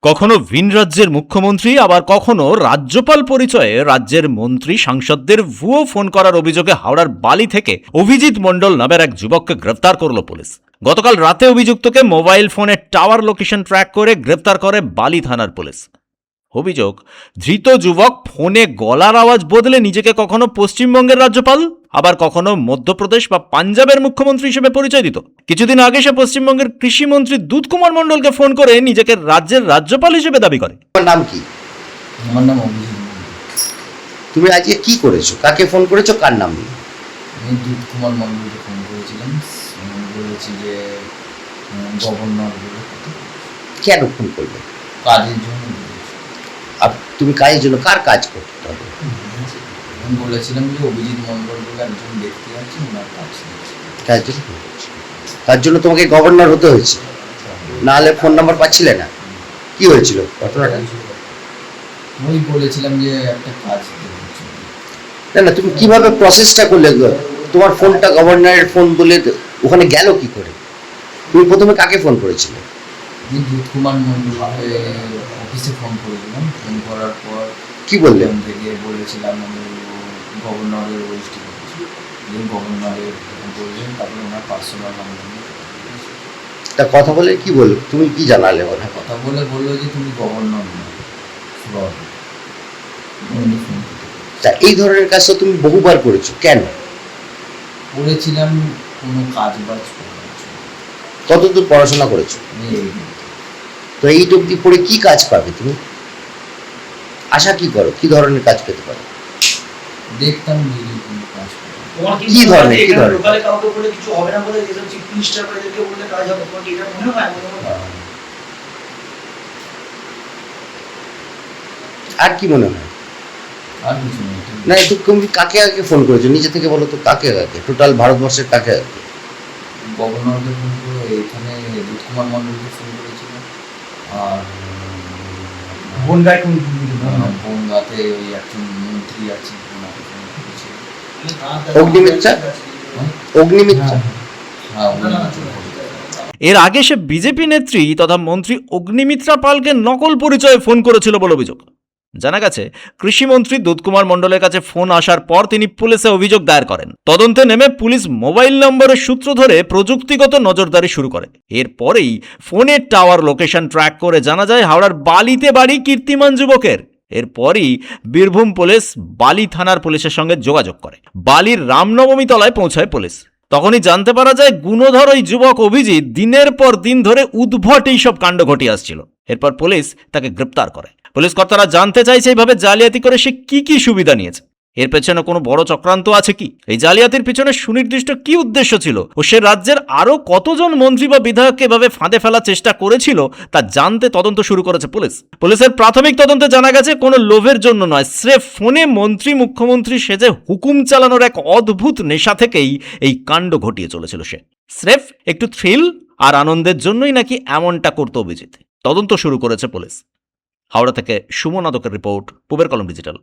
কখনো ভিন রাজ্যের মুখ্যমন্ত্রী আবার কখনো রাজ্যপাল পরিচয়ে রাজ্যের মন্ত্রী সাংসদদের ভুয়ো ফোন করার অভিযোগে হাওড়ার বালি থেকে অভিজিৎ মণ্ডল নামের এক যুবককে গ্রেফতার করল পুলিশ। গতকাল রাতে অভিযুক্তকে মোবাইল ফোনে টাওয়ার লোকেশন ট্র্যাক করে গ্রেফতার করে বালি থানার পুলিশ। অভিযোগ, ধৃত যুবক ফোনে গলার আওয়াজ বদলে নিজেকে কখনো পশ্চিমবঙ্গের রাজ্যপাল আবার কখনো মধ্যপ্রদেশ বা পাঞ্জাবের মুখ্যমন্ত্রী হিসেবে পরিচয় দিত। কিছুদিন আগে সে পশ্চিমবঙ্গের কৃষিমন্ত্রী দুধকুমার মণ্ডলকে ফোন করে নিজেকে রাজ্যের রাজ্যপাল হিসেবে দাবি করে। তোমার নাম কি? আমার নাম অভিজিৎ মণ্ডল। তুমি আজকে কি করেছো? কাকে ফোন করেছো? কার নাম নিয়ে? আমি দুধকুমার মণ্ডলকে ফোন করেছিলাম। আমি বলেছি যে গভর্নর বলে কেন ফোন করবে? কাজের জন্য বলেছি। আর তুমি কাজের জন্য কার কাজ করতে হবে? আমি বলেছিলাম যে অভিজিৎ মণ্ডল বলে একজন ব্যক্তি আছে, ওনার কাজ নিয়েছি। কাজের জন্য ফোন করেছো। তার জন্য তোমাকে গভর্নর হতে হয়েছে, না হলে ফোন নাম্বার পাচ্ছিলে না। কি হয়েছিল ঘটনাটা? ওই বলেছিলাম যে একটা কাজ দিতে হচ্ছে। না না, তুমি কিভাবে প্রসেসটা করলে? তোমার ফোনটা গভর্নরের ফোন বলে ওখানে গেল কি করে? তুমি প্রথমে কাকে ফোন করেছিলে? আমি দুধকুমার মণ্ডলকে অফিসে ফোন করেছিলাম। ফোন করার পর কি বললে? ওখান থেকে বলেছিলাম আমি গভর্নরের ওয়েস্টি করেছি। গভর্নরের বললেন, তারপরে ওনার পার্সোনাল নাম্বার তা কথা বলে কি বললো? তুমি কি জানালে ওরা? কথা বলে বললো যে তুমি গভর্নর না, ফ্রড। উনি ফোন করতে তা এই ধরনের কাজ তো তুমি বহুবার করেছো, কেন? করেছিলাম কোনো কাজ বাজ করার জন্য। কতদূর পড়াশোনা করেছো? আমি এই তো এই অবধি পড়ে কি কাজ পাবে তুমি? আশা কি করো, কি ধরনের কাজ পেতে পারো? দেখতাম যদি কোনো কাজ করে। কি ধরনের কি ধরনের? লোকালে কাউকে বলে কিছু হবে না বলে যেসব চিফ মিনিস্টার বা এদেরকে বললে কাজ হবে, তোমার কি এটা মনে হয়? আর কি মনে হয়? আর কিছু নেই। না, একটু তুমি কাকে আগে ফোন করেছো নিজে থেকে বলো তো, কাকে আগে? টোটাল ভারতবর্ষের কাকে আগে? গভর্নরকে ফোন করে এখানে দুধকুমার মণ্ডলকে ফোন করেছিল। আর বনগায় কোন বনগাতে ওই একজন মন্ত্রী আছে, ওনাকে ফোন করেছিল। অগ্নিমিত্রা? অগ্নিমিত্রা? হ্যাঁ, উনি এর আগে সে বিজেপি নেত্রী তথা মন্ত্রী অগ্নিমিত্রা পালকে নকল পরিচয়ে ফোন করেছিল বলে অভিযোগ। জানা গেছে, কৃষিমন্ত্রী দুধকুমার মণ্ডলের কাছে ফোন আসার পর তিনি পুলিশে অভিযোগ দায়ের করেন। তদন্তে নেমে পুলিশ মোবাইল নম্বরের সূত্র ধরে প্রযুক্তিগত নজরদারি শুরু করে। এরপরেই ফোনের টাওয়ার লোকেশন ট্র্যাক করে জানা যায় হাওড়ার বালিতে বাড়ি কীর্তিমান যুবকের। এরপরই বীরভূম পুলিশ বালি থানার পুলিশের সঙ্গে যোগাযোগ করে। বালির রামনবমী তলায় পৌঁছায় পুলিশ। তখনই জানতে পারা যায় গুণধর ওই যুবক অভিজিৎ দিনের পর দিন ধরে উদ্ভট এইসব কাণ্ড ঘটিয়ে আসছিল। এরপর পুলিশ তাকে গ্রেপ্তার করে। পুলিশ কর্তারা জানতে চাইছে এইভাবে জালিয়াতি করে সে কি সুবিধা নিয়েছে, এর পেছনে কোনো বড় চক্রান্ত আছে কি, এই জালিয়াতির পেছনে সুনির্দিষ্ট কি উদ্দেশ্য ছিল ও সে রাজ্যের আরো কতজন মন্ত্রী বা বিধায়ককে এভাবে ফাঁদে ফেলার চেষ্টা করেছিল তা জানতে তদন্ত শুরু করেছে পুলিশ। পুলিশের প্রাথমিক তদন্তে জানা গেছে কোনো লোভের জন্য নয়, স্রেফ ফোনে মন্ত্রী মুখ্যমন্ত্রী সেজে হুকুম চালানোর এক অদ্ভুত নেশা থেকেই এই কাণ্ড ঘটিয়ে চলেছিল সে। স্রেফ একটু থ্রিল আর আনন্দের জন্যই নাকি এমনটা করত অভিজিৎ। তদন্ত শুরু করেছে পুলিশ। হাওড়া থেকে সুমন আদকের রিপোর্ট, পূবের কলম ডিজিটাল।